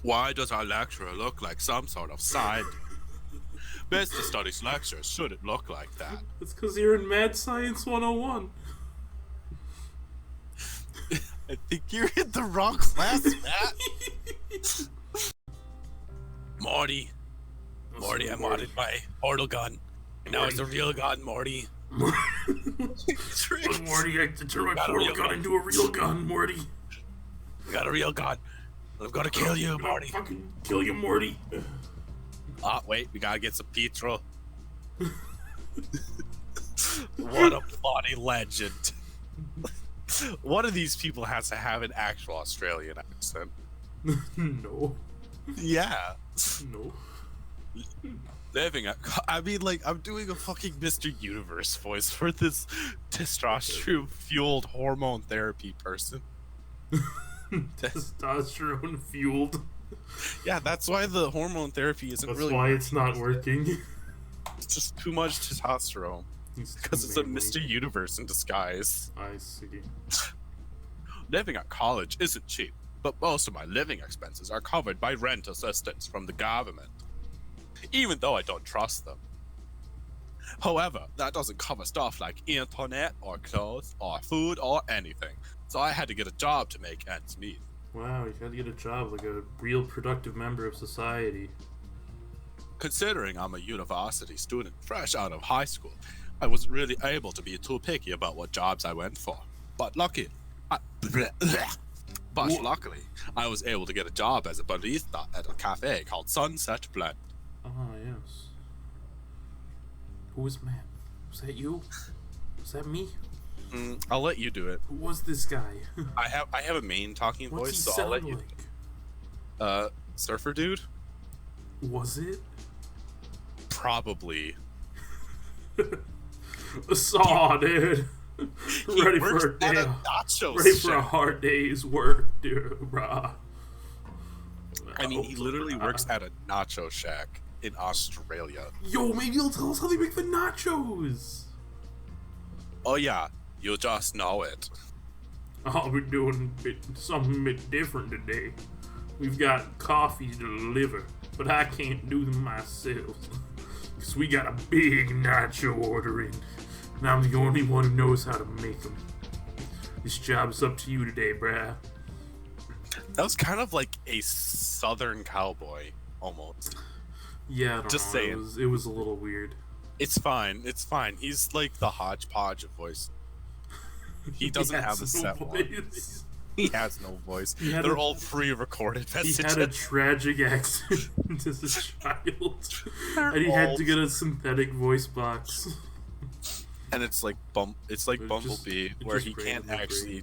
Why does our lecturer look like some sort of side? Business studies lectures shouldn't look like that. It's because you're in Mad Science 101. I think you're in the wrong class, Matt. Morty, I modded my portal gun. And now it's a real gun, Morty. Morty, I turned my portal gun into a real gun, Morty. I got a real gun. I'm gonna kill you, Morty. Fucking kill you, Morty. Ah, wait, we gotta get some petrol. What a funny legend. One of these people has to have an actual Australian accent. No. Yeah. No. I mean, like, I'm doing a fucking Mr. Universe voice for this testosterone-fueled hormone therapy person. Testosterone fueled. Yeah, that's why the hormone therapy isn't really. That's why it's not working. It's just too much testosterone. Because it's a Mr. Universe in disguise. I see. Living at college isn't cheap, but most of my living expenses are covered by rent assistance from the government, even though I don't trust them. However, that doesn't cover stuff like internet or clothes or food or anything, so I had to get a job to make ends meet. Wow, you had to get a job like a real productive member of society. Considering I'm a university student fresh out of high school, I wasn't really able to be too picky about what jobs I went for. But luckily, I was able to get a job as a barista at a cafe called Sunset Blend. Ah, yes. Who was man? Was that you? Was that me? I'll let you do it. Who was this guy? I have a main talking What's voice, he so sound I'll let you. like? Surfer dude? Was it? Probably. Saw, dude. Ready for a day. Ready for a hard day's work, dude, brah. I mean, he literally works at a nacho shack in Australia. Yo, maybe he'll tell us how they make the nachos. Oh yeah, you'll just know it. I'll be doing something a bit different today. We've got coffee to deliver, but I can't do them myself. Because we got a big nacho order in, and I'm the only one who knows how to make them. This job's up to you today, brah. That was kind of like a southern cowboy, almost. Yeah, I don't Just know. saying. It was a little weird. It's fine. He's like the hodgepodge of voice. He doesn't have a set voice. He has no voice. They're all pre-recorded messages. He had a tragic accident as a child, and he had to get a synthetic voice box. And it's like Bumblebee, where he can't actually,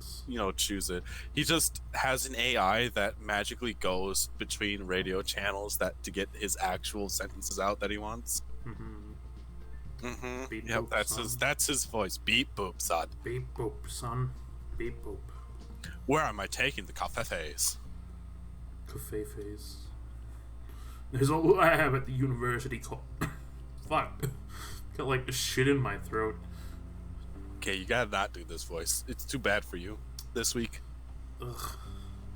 choose it. He just has an AI that magically goes between radio channels to get his actual sentences out that he wants. Beep, Yep, boop, that's his voice. Beep boop, son. Beep boop, son. Beep boop. Where am I taking the cafe phase? Cafe phase. There's a lab at the university called. Fuck. Got like the shit in my throat. Okay, you gotta not do this voice. It's too bad for you this week. Ugh.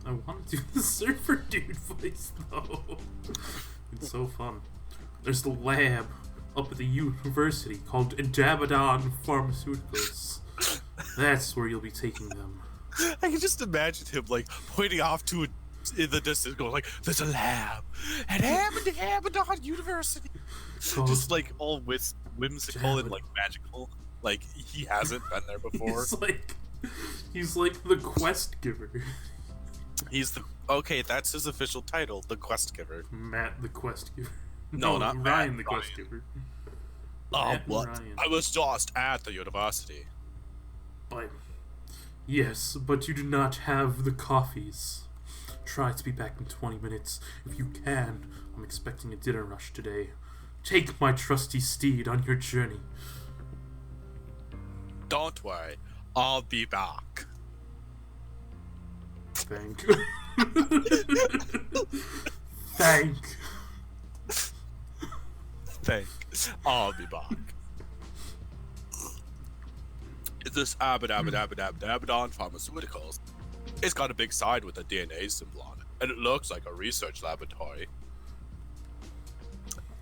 I want to do the surfer dude voice though. It's so fun. There's the lab up at the university called Jabadon Pharmaceuticals. That's where you'll be taking them. I can just imagine him like pointing off to in the distance, going like, "There's a lab at Abaddon University." Just like all whimsical and like magical, like he hasn't been there before. He's like the quest giver. That's his official title, the quest giver. Matt the quest giver. No, not Ryan Matt, the quest giver. Oh, Matt what? Ryan. I was just at the university. Yes, but you do not have the coffees. Try to be back in 20 minutes. If you can, I'm expecting a dinner rush today. Take my trusty steed on your journey. Don't worry, I'll be back. Thank. I'll be back. This Abaddon Pharmaceuticals, it's got a big sign with a DNA symbol on it. and it looks like a research laboratory.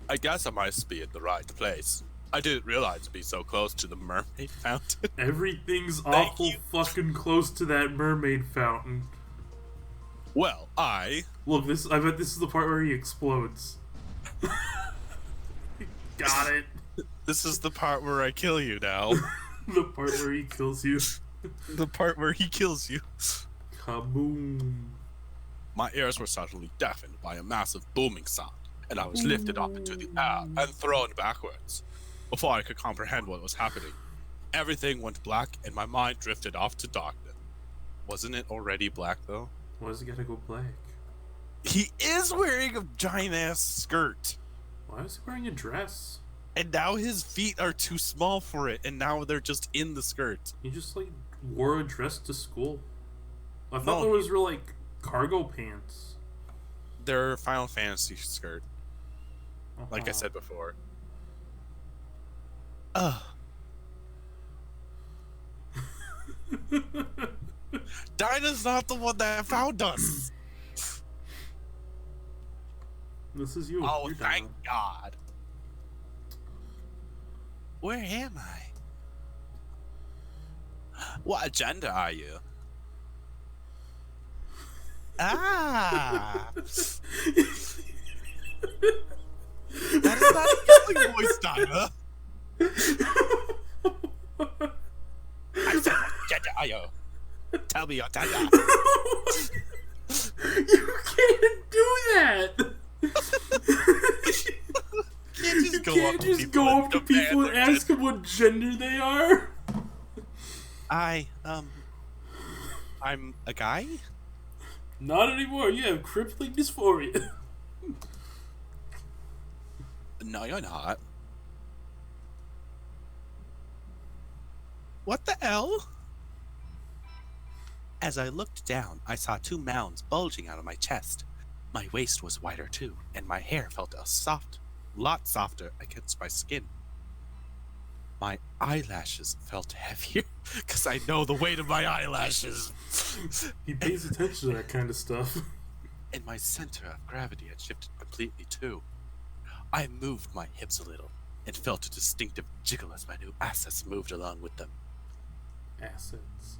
I guess I must be in the right place. I didn't realize it'd be so close to the mermaid fountain. Everything's Thank awful you. fucking close to that mermaid fountain. Well, Look, I bet this is the part where he explodes. Got it. This is the part where I kill you now. The part where he kills you. The part where he kills you. Kaboom. My ears were suddenly deafened by a massive booming sound, and I was lifted up into the air and thrown backwards. Before I could comprehend what was happening, everything went black and my mind drifted off to darkness. Wasn't it already black, though? Why does it gotta go black? He is wearing a giant-ass skirt, Why is he wearing a dress? and now his feet are too small for it, and now they're just in the skirt. He just, like, wore a dress to school. I thought No. there was real, like, cargo pants. Their Final Fantasy skirt, like I Uh-huh. said before. Dinah's not the one that found us. This is you. Oh, You're thank down. God. Where am I? What agenda are you? Ah! That is not a yelling voice, Dinah. I said, what agenda are you? Tell me your agenda. You can't do that! You Can't just go up to people and ask them what gender they are? I'm a guy? Not anymore. You have crippling dysphoria. No, you're not. What the hell? As I looked down, I saw two mounds bulging out of my chest. My waist was wider too, and my hair felt a lot softer against my skin. My eyelashes felt heavier, because I know the weight of my eyelashes. He pays attention to that kind of stuff. And my center of gravity had shifted completely too. I moved my hips a little, and felt a distinctive jiggle as my new assets moved along with them. Assets.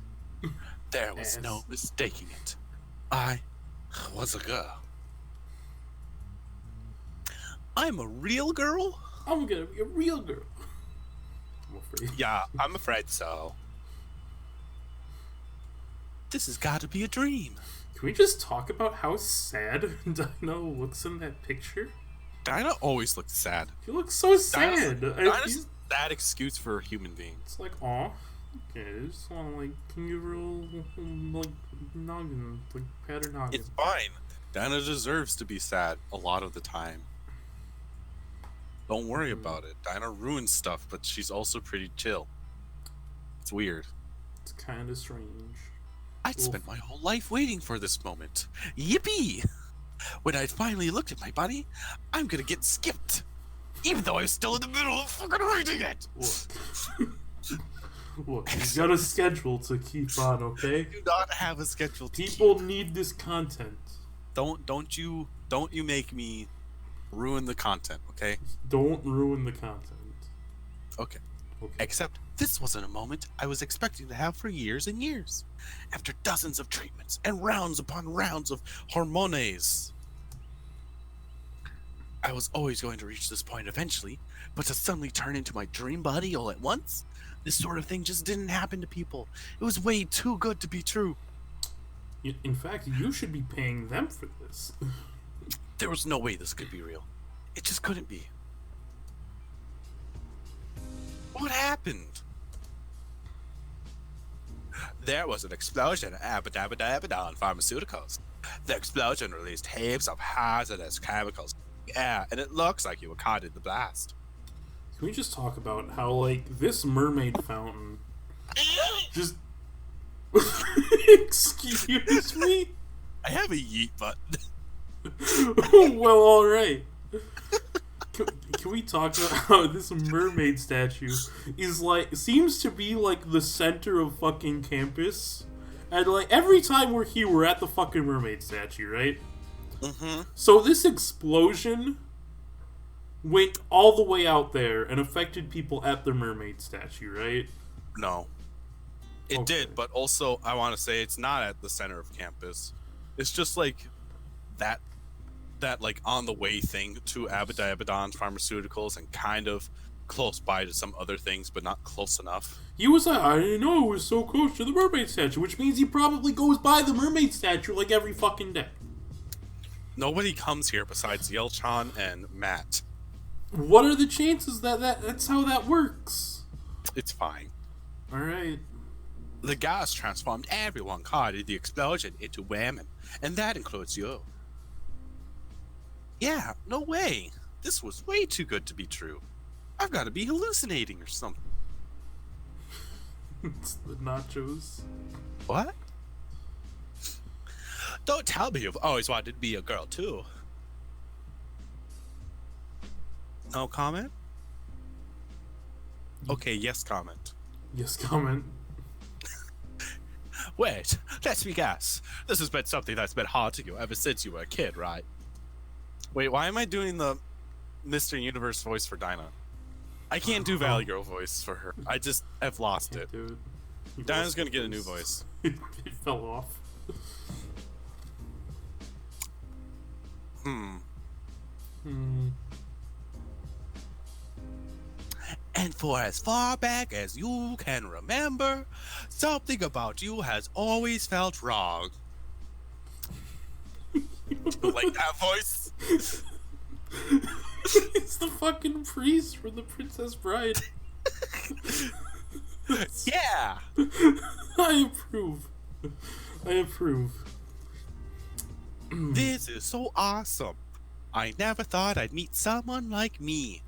There was no mistaking it. I was a girl. I'm a real girl? I'm gonna be a real girl. I'm afraid. Yeah, I'm afraid so. This has got to be a dream. Can we just talk about how sad Dino looks in that picture? Dinah always looked sad. He looks so sad. Dinah's a sad excuse for human beings. It's like, aw, okay, I just want to, like, can you real, like, noggin, like, pat her noggin. It's fine. Dinah deserves to be sad a lot of the time. Don't worry about it. Dinah ruins stuff, but she's also pretty chill. It's weird. It's kind of strange. I'd spent my whole life waiting for this moment. Yippee! When I finally looked at my body, I'm gonna get skipped. Even though I'm still in the middle of fucking writing it! Look, you got a schedule to keep on, okay? Do not have a schedule to People keep. need this content. Don't you make me ruin the content, okay? Don't ruin the content. Okay. Okay. Except this wasn't a moment I was expecting to have for years and years. After dozens of treatments and rounds upon rounds of hormones, I was always going to reach this point eventually, but to suddenly turn into my dream body all at once, this sort of thing just didn't happen to people. It was way too good to be true. In fact, you should be paying them for this. There was no way this could be real. It just couldn't be. What happened? There was an explosion at Abaddon Pharmaceuticals. The explosion released heaps of hazardous chemicals in the air, and it looks like you were caught in the blast. Can we just talk about how, like, this mermaid fountain just... Excuse me? I have a yeet button. Well, alright. Can we talk about how this mermaid statue is, like, seems to be, like, the center of fucking campus? And, like, every time we're here, we're at the fucking mermaid statue, right? Mm-hmm. So this explosion went all the way out there and affected people at the mermaid statue, right? No. It Okay. did, but also I want to say it's not at the center of campus. It's just like that like on the way thing to Abaddon's Pharmaceuticals and kind of close by to some other things, but not close enough. He was like, I didn't know it was so close to the mermaid statue, which means he probably goes by the mermaid statue like every fucking day. Nobody comes here besides Yelchan and Matt. What are the chances that that's how that works? It's fine. Alright. The gas transformed everyone caught in the explosion into women, and that includes you. Yeah, no way. This was way too good to be true. I've got to be hallucinating or something. It's the nachos. What? Don't tell me you've always wanted to be a girl, too. No comment? Okay, yes comment. Yes, comment. Wait, let me guess. This has been something that's been hard to you ever since you were a kid, right? Wait, why am I doing the Mr. Universe voice for Dinah? I can't do Valley Girl voice for her. I just have lost it. Dude. Dinah's gonna get a new voice. It fell off. And for as far back as you can remember, something about you has always felt wrong. Like that voice? It's the fucking priest from The Princess Bride. Yeah! I approve. I approve. This is so awesome. I never thought I'd meet someone like me.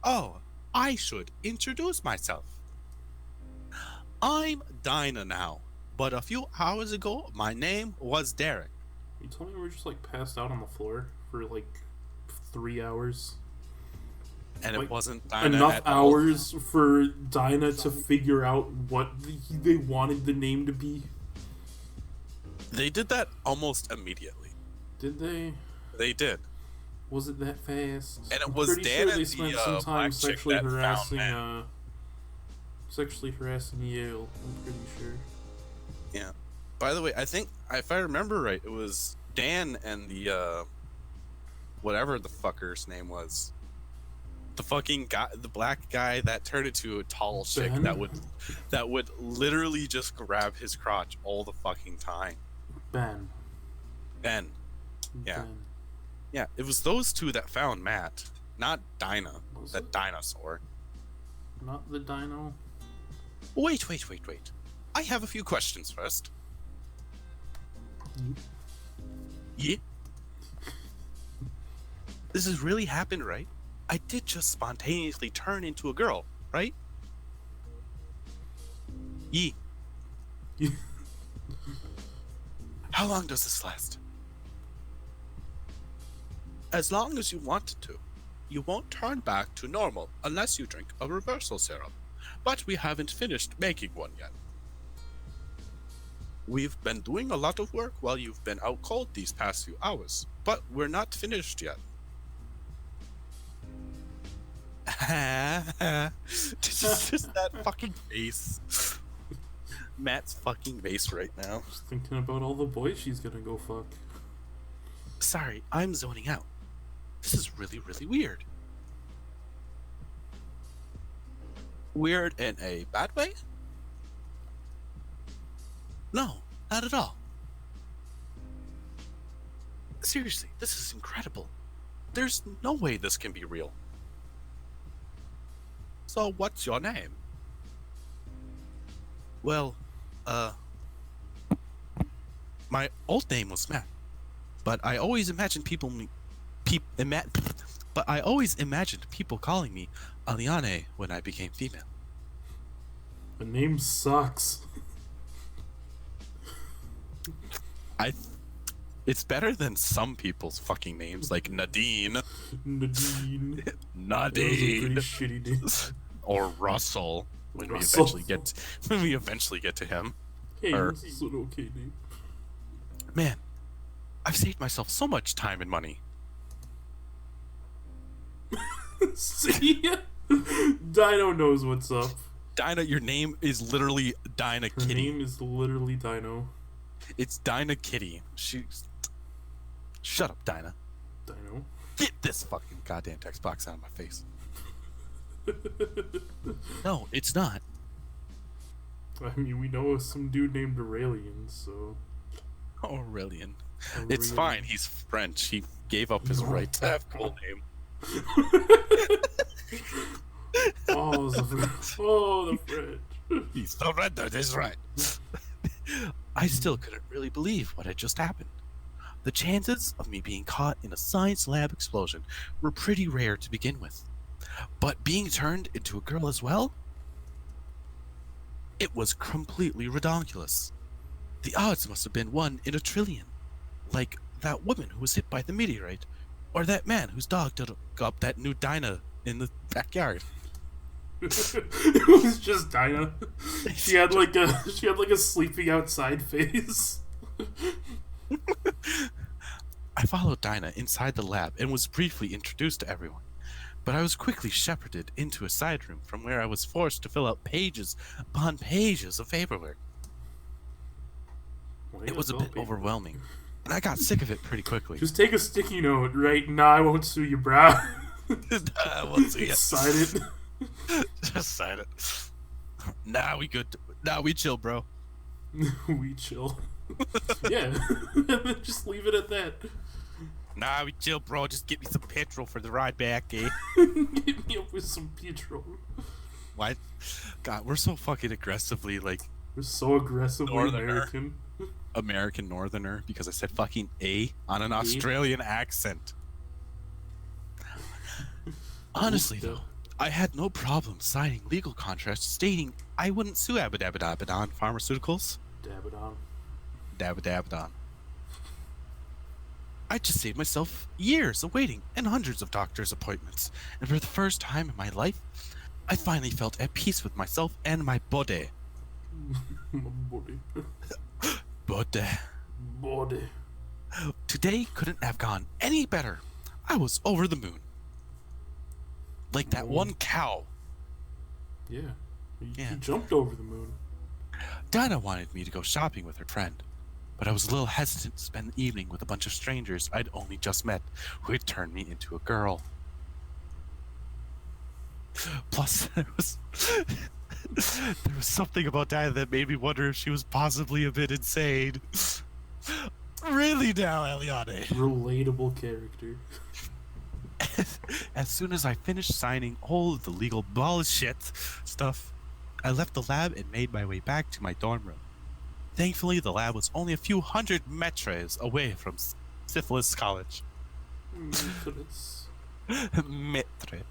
Oh, I should introduce myself. I'm Dinah now, but a few hours ago, my name was Derek. You told me we were just like passed out on the floor for like 3 hours. And Like, it wasn't Dinah enough at all. hours for Dinah to figure out what they wanted the name to be. They did that almost immediately. Did they? They did. Was it that fast? And it I'm was pretty Dan sure and they the, spent some time black chick sexually that found harassing Matt. sexually harassing Yale. I'm pretty sure. Yeah. By the way, I think if I remember right, it was Dan and the whatever the fucker's name was. The fucking guy, the black guy that turned into a tall chick Ben? that would literally just grab his crotch all the fucking time. Ben. Ben. Yeah. Ben. Yeah, it was those two that found Matt, not Dinah, Was that it? dinosaur. Not the dino. Wait. I have a few questions first. Yeah? This has really happened, right? I did just spontaneously turn into a girl, right? Yeah. How long does this last? As long as you want it to. You won't turn back to normal unless you drink a reversal serum. But we haven't finished making one yet. We've been doing a lot of work while you've been out cold these past few hours, but we're not finished yet. Just that fucking face. Matt's fucking face right now. Just thinking about all the boys she's gonna go fuck. Sorry, I'm zoning out. This is really, really weird. Weird in a bad way? No, not at all. Seriously, this is incredible. There's no way this can be real. So, what's your name? Well, my old name was Matt, but I always imagined people calling me Aleanne when I became female. The name sucks. It's better than some people's fucking names, like Nadine. Nadine. That was a Nadine. pretty shitty name. Or Russell when Russell. we eventually get to him. Hey, Or- this is an okay name. Man, I've saved myself so much time and money. See? Dino knows what's up. Dinah, your name is literally Dinah Her Kitty. name is literally Dino. It's Dinah Kitty. Shut up, Dinah. Dino. Get this fucking goddamn text box out of my face. No, it's not. I mean, we know some dude named Aurelian, so... Aurelian. It's fine. He's French. He gave up his No. right to have full name. Oh, the French. He surrendered his right. I still couldn't really believe what had just happened. The chances of me being caught in a science lab explosion were pretty rare to begin with. But being turned into a girl as well? It was completely redonkulous. The odds must have been 1 in a trillion. Like that woman who was hit by the meteorite, or that man whose dog dug up that new Dinah in the backyard. It was just Dinah. She had like a sleeping outside face. I followed Dinah inside the lab and was briefly introduced to everyone, but I was quickly shepherded into a side room from where I was forced to fill out pages upon pages of paperwork. It was a bit overwhelming, and I got sick of it pretty quickly. Just take a sticky note, right? Nah, I won't sue you, brah. I won't see it. Sign it. Just sign it. Nah, we good. Nah, we chill, bro. We chill. Yeah. Just leave it at that. Nah, we chill, bro. Just get me some petrol for the ride back, eh? Get me up with some petrol. What? God, we're so fucking aggressively, like, We're so aggressively Northerner. American. American Northerner because I said fucking A on an Australian accent. Honestly, though, I had no problem signing legal contracts stating I wouldn't sue Abadabadabadon Pharmaceuticals. Dabadon. Dabadabadon. I just saved myself years of waiting and hundreds of doctor's appointments, and for the first time in my life, I finally felt at peace with myself and my body. My body. Body. Body. Today couldn't have gone any better. I was over the moon. Like that one cow. Yeah. Yeah. He jumped over the moon. Dinah wanted me to go shopping with her friend, but I was a little hesitant to spend the evening with a bunch of strangers I'd only just met who had turned me into a girl. Plus, there was something about Dinah that made me wonder if she was possibly a bit insane. Really now, Aleanne? Relatable character. As soon as I finished signing all of the legal bullshit stuff, I left the lab and made my way back to my dorm room. Thankfully, the lab was only a few hundred metres away from Syphilis College. Metre.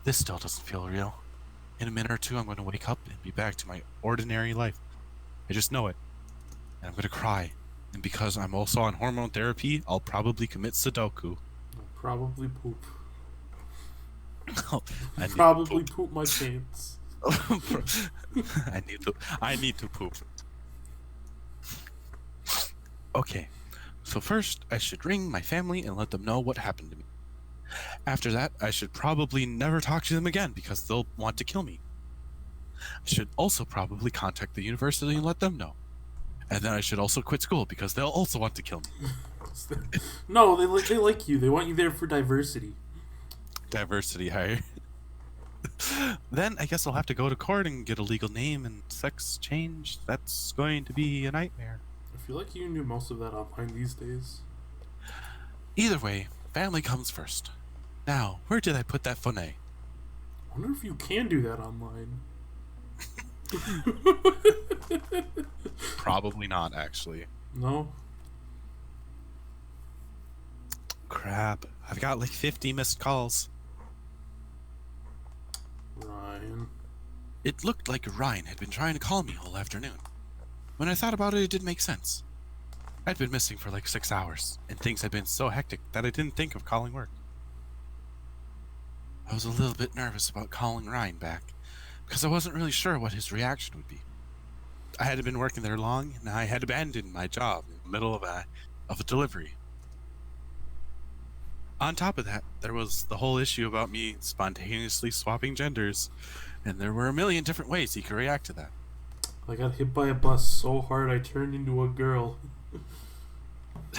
This still doesn't feel real. In a minute or two, I'm going to wake up and be back to my ordinary life. I just know it. And I'm going to cry. And because I'm also on hormone therapy, I'll probably commit Sudoku. I'll probably poop. I need Probably to poop my pants. I need to poop. Okay, so first I should ring my family and let them know what happened to me. After that, I should probably never talk to them again because they'll want to kill me. I should also probably contact the university and let them know. And then I should also quit school because they'll also want to kill me. No, they like you. They want you there for diversity. Diversity hire. Then I guess I'll have to go to court and get a legal name and sex change. That's going to be a nightmare. I feel like you knew most of that online these days. Either way, family comes first. Now, where did I put that funny? I wonder if you can do that online. Probably not, actually. No? Crap. I've got like 50 missed calls. Ryan. It looked like Ryan had been trying to call me all afternoon. When I thought about it, it did make sense. I'd been missing for like 6 hours, and things had been so hectic that I didn't think of calling work. I was a little bit nervous about calling Ryan back, because I wasn't really sure what his reaction would be. I hadn't been working there long, and I had abandoned my job, and middle of a delivery. On top of that, there was the whole issue about me spontaneously swapping genders, and there were a million different ways he could react to that. I got hit by a bus so hard I turned into a girl.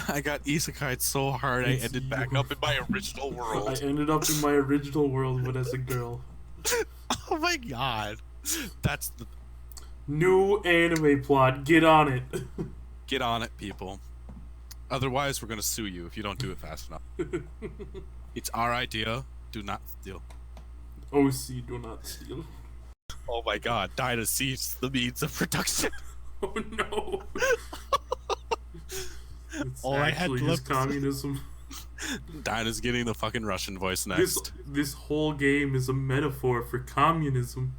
I got isekai'd so hard I ended back up in my original I world. ended up in my original world, but as a girl. Oh my god. That's the... New anime plot. Get on it. Get on it, people. Otherwise, we're gonna sue you if you don't do it fast enough. It's our idea. Do not steal. OC, do not steal. Oh my god. Dinah sees the means of production. Oh no. It's All I had actually left just communism. Dinah's getting the fucking Russian voice next. This whole game is a metaphor for communism.